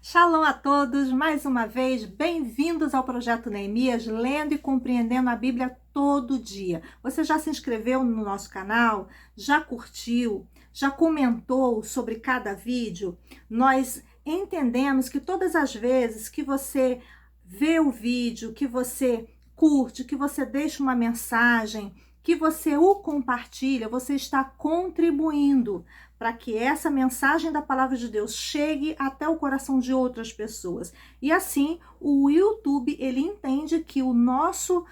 Shalom a todos, mais uma vez, bem-vindos ao Projeto Neemias, lendo e compreendendo a Bíblia todo dia. Você já se inscreveu no nosso canal? Já curtiu? Já comentou sobre cada vídeo? Nós entendemos que todas as vezes que você vê o vídeo, que você curte, que você deixa uma mensagem, que você o compartilha, você está contribuindo para que essa mensagem da palavra de Deus chegue até o coração de outras pessoas. E assim, o YouTube, ele entende que o nosso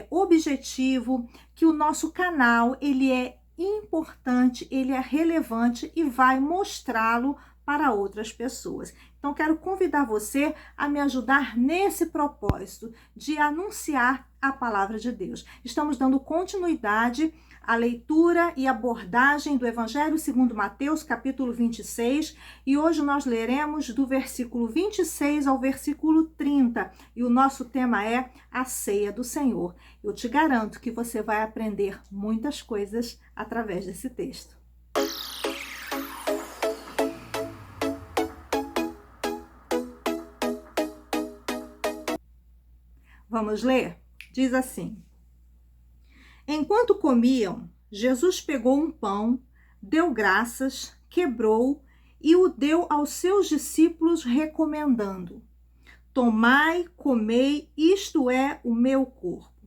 objetivo, que o nosso canal, ele é importante, ele é relevante e vai mostrá-lo para outras pessoas. Então, quero convidar você a me ajudar nesse propósito de anunciar a palavra de Deus. Estamos dando continuidade à leitura e abordagem do Evangelho segundo Mateus, capítulo 26, e hoje nós leremos do versículo 26 ao versículo 30, e o nosso tema é a ceia do Senhor. Eu te garanto que você vai aprender muitas coisas através desse texto. Vamos ler? Diz assim: Enquanto comiam, Jesus pegou um pão, deu graças, quebrou e o deu aos seus discípulos, recomendando: Tomai, comei, isto é o meu corpo.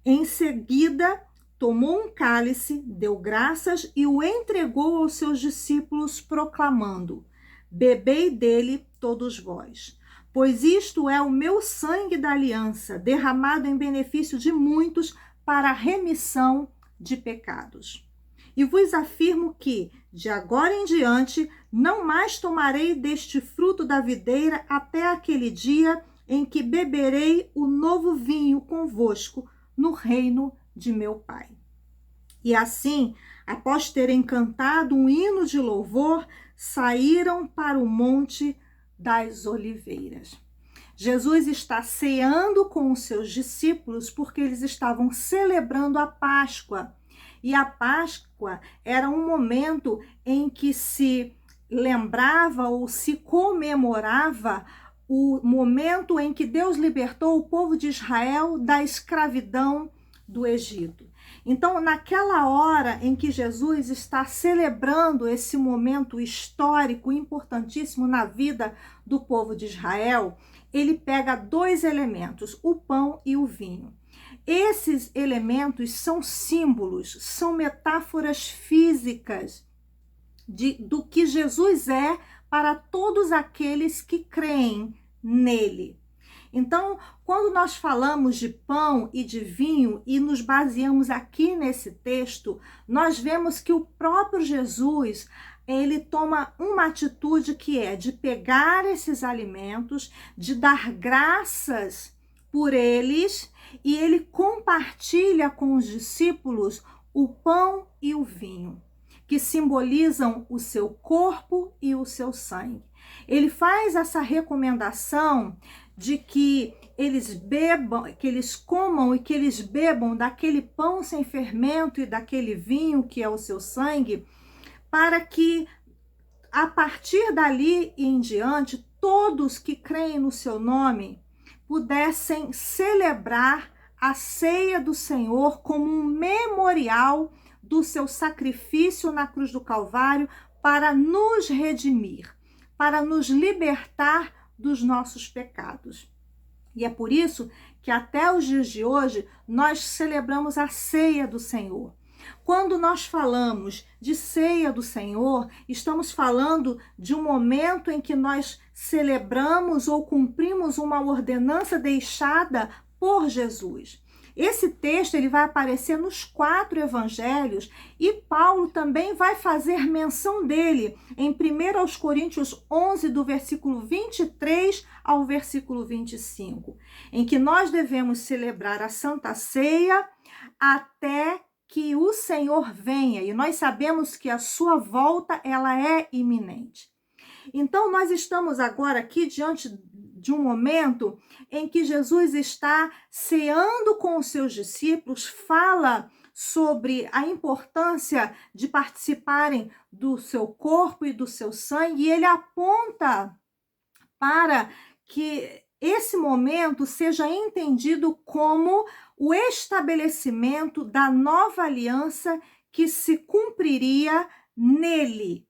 Em seguida, tomou um cálice, deu graças e o entregou aos seus discípulos, proclamando: Bebei dele todos vós, pois isto é o meu sangue da aliança, derramado em benefício de muitos para a remissão de pecados. E vos afirmo que, de agora em diante, não mais tomarei deste fruto da videira até aquele dia em que beberei o novo vinho convosco no reino de meu Pai. E assim, após terem cantado um hino de louvor, saíram para o Monte das Oliveiras. Jesus está ceando com os seus discípulos porque eles estavam celebrando a Páscoa. E a Páscoa era um momento em que se lembrava ou se comemorava o momento em que Deus libertou o povo de Israel da escravidão do Egito. Então, naquela hora em que Jesus está celebrando esse momento histórico importantíssimo na vida do povo de Israel, ele pega dois elementos, o pão e o vinho. Esses elementos são símbolos, são metáforas físicas do que Jesus é para todos aqueles que creem nele. Então, quando nós falamos de pão e de vinho e nos baseamos aqui nesse texto, nós vemos que o próprio Jesus, ele toma uma atitude que é de pegar esses alimentos, de dar graças por eles, e ele compartilha com os discípulos o pão e o vinho, que simbolizam o seu corpo e o seu sangue. Ele faz essa recomendação de que eles bebam, que eles comam e que eles bebam daquele pão sem fermento e daquele vinho que é o seu sangue, para que a partir dali em diante, todos que creem no seu nome pudessem celebrar a ceia do Senhor como um memorial do seu sacrifício na cruz do Calvário para nos redimir, para nos libertar dos nossos pecados. E é por isso que até os dias de hoje nós celebramos a ceia do Senhor. Quando nós falamos de ceia do Senhor, estamos falando de um momento em que nós celebramos ou cumprimos uma ordenança deixada por Jesus. Esse texto ele vai aparecer nos 4 evangelhos e Paulo também vai fazer menção dele em 1 Coríntios 11, do versículo 23 ao versículo 25, em que nós devemos celebrar a Santa Ceia até que o Senhor venha, e nós sabemos que a sua volta ela é iminente. Então, nós estamos agora aqui diante de um momento em que Jesus está ceando com os seus discípulos, fala sobre a importância de participarem do seu corpo e do seu sangue, e ele aponta para que esse momento seja entendido como o estabelecimento da nova aliança que se cumpriria nele.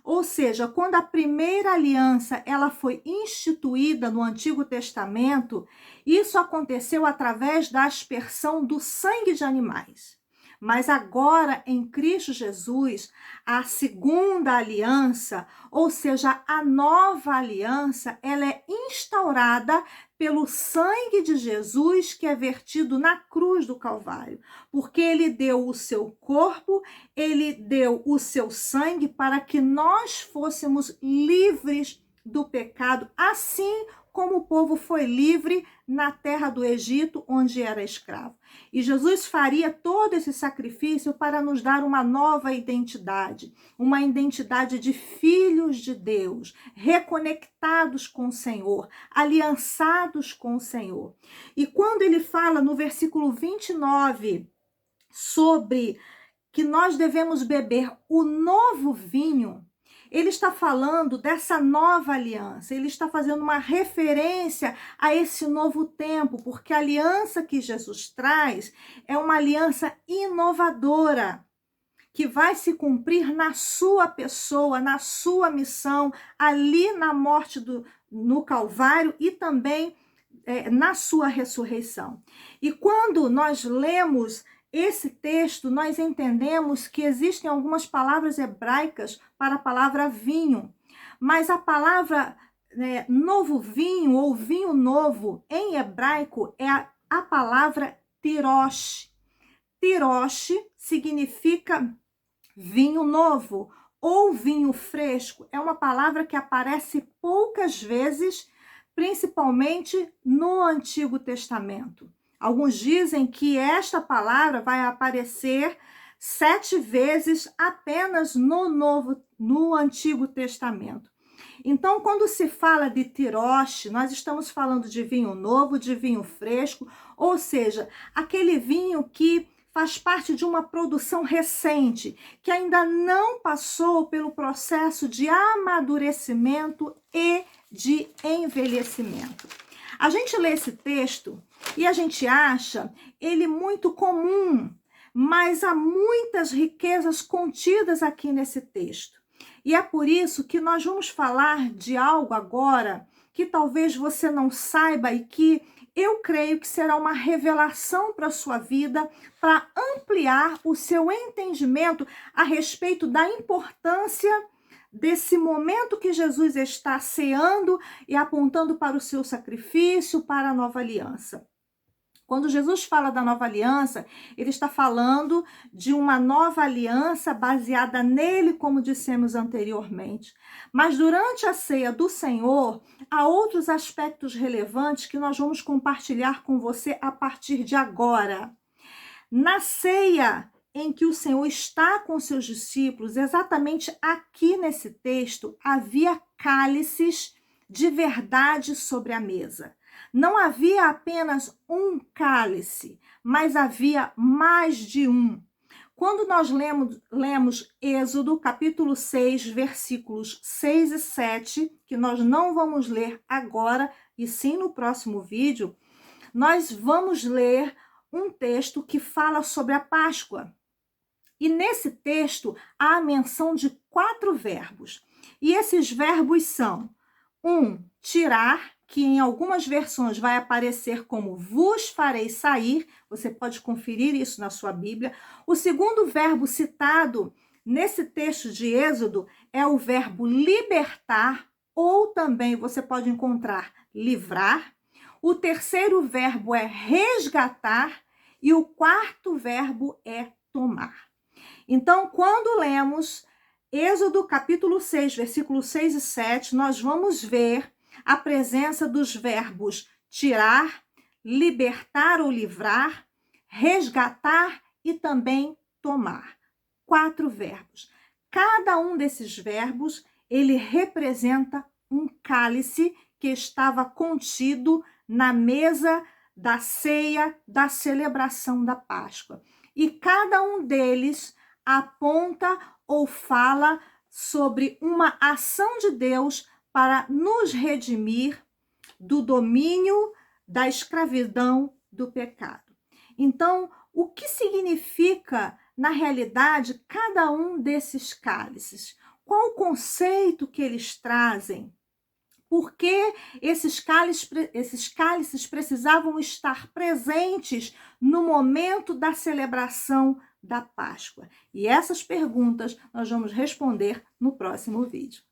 Ou seja, quando a primeira aliança ela foi instituída no Antigo Testamento, isso aconteceu através da aspersão do sangue de animais. Mas agora, em Cristo Jesus, a segunda aliança, ou seja, a nova aliança, ela é instaurada pelo sangue de Jesus que é vertido na cruz do Calvário, porque ele deu o seu corpo, ele deu o seu sangue para que nós fôssemos livres do pecado, assim como o povo foi livre na terra do Egito, onde era escravo. E Jesus faria todo esse sacrifício para nos dar uma nova identidade, uma identidade de filhos de Deus, reconectados com o Senhor, aliançados com o Senhor. E quando ele fala no versículo 29 sobre que nós devemos beber o novo vinho, ele está falando dessa nova aliança, ele está fazendo uma referência a esse novo tempo, porque a aliança que Jesus traz é uma aliança inovadora, que vai se cumprir na sua pessoa, na sua missão, ali na morte no Calvário e também na sua ressurreição. E quando nós lemos esse texto, nós entendemos que existem algumas palavras hebraicas para a palavra vinho, mas a palavra novo vinho ou vinho novo em hebraico é a palavra tirosh. Tirosh significa vinho novo ou vinho fresco. É uma palavra que aparece poucas vezes, principalmente no Antigo Testamento. Alguns dizem que esta palavra vai aparecer 7 vezes apenas no Antigo Testamento. Então, quando se fala de tirosh, nós estamos falando de vinho novo, de vinho fresco, ou seja, aquele vinho que faz parte de uma produção recente, que ainda não passou pelo processo de amadurecimento e de envelhecimento. A gente lê esse texto e a gente acha ele muito comum, mas há muitas riquezas contidas aqui nesse texto. E é por isso que nós vamos falar de algo agora que talvez você não saiba e que eu creio que será uma revelação para a sua vida, para ampliar o seu entendimento a respeito da importância desse momento que Jesus está ceando e apontando para o seu sacrifício, para a nova aliança. Quando Jesus fala da nova aliança, ele está falando de uma nova aliança baseada nele, como dissemos anteriormente. Mas durante a ceia do Senhor, há outros aspectos relevantes que nós vamos compartilhar com você a partir de agora. Na ceia em que o Senhor está com seus discípulos, exatamente aqui nesse texto, havia cálices de verdade sobre a mesa. Não havia apenas um cálice, mas havia mais de um. Quando nós lemos Êxodo, capítulo 6, versículos 6 e 7, que nós não vamos ler agora, e sim no próximo vídeo, nós vamos ler um texto que fala sobre a Páscoa. E nesse texto há a menção de 4 verbos. E esses verbos são: tirar, que em algumas versões vai aparecer como vos farei sair, você pode conferir isso na sua Bíblia. O segundo verbo citado nesse texto de Êxodo é o verbo libertar, ou também você pode encontrar livrar. O terceiro verbo é resgatar e o quarto verbo é tomar. Então, quando lemos Êxodo capítulo 6, versículos 6 e 7, nós vamos ver a presença dos verbos tirar, libertar ou livrar, resgatar e também tomar. 4 verbos. Cada um desses verbos, ele representa um cálice que estava contido na mesa da ceia, da celebração da Páscoa. E cada um deles aponta ou fala sobre uma ação de Deus para nos redimir do domínio da escravidão do pecado. Então, o que significa, na realidade, cada um desses cálices? Qual o conceito que eles trazem? Por que esses cálices precisavam estar presentes no momento da celebração da Páscoa? E essas perguntas nós vamos responder no próximo vídeo.